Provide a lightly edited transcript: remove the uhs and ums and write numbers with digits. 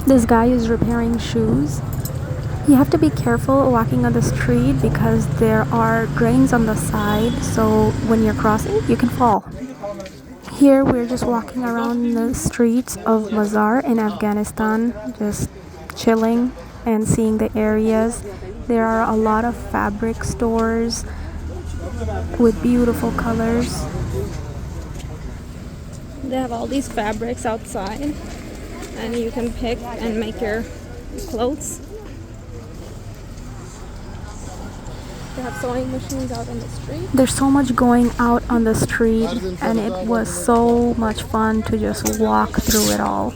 This guy is repairing shoes. You have to be careful walking on the street because there are drains on the side, so when you're crossing, you can fall. Here we're just walking around the streets of Mazar in Afghanistan, just chilling and seeing the areas. There are a lot of fabric stores with beautiful colors. They have all these fabrics outside, and you can pick and make your clothes. They have sewing machines out on the street. There's so much going out on the street, and it was so much fun to just walk through it all.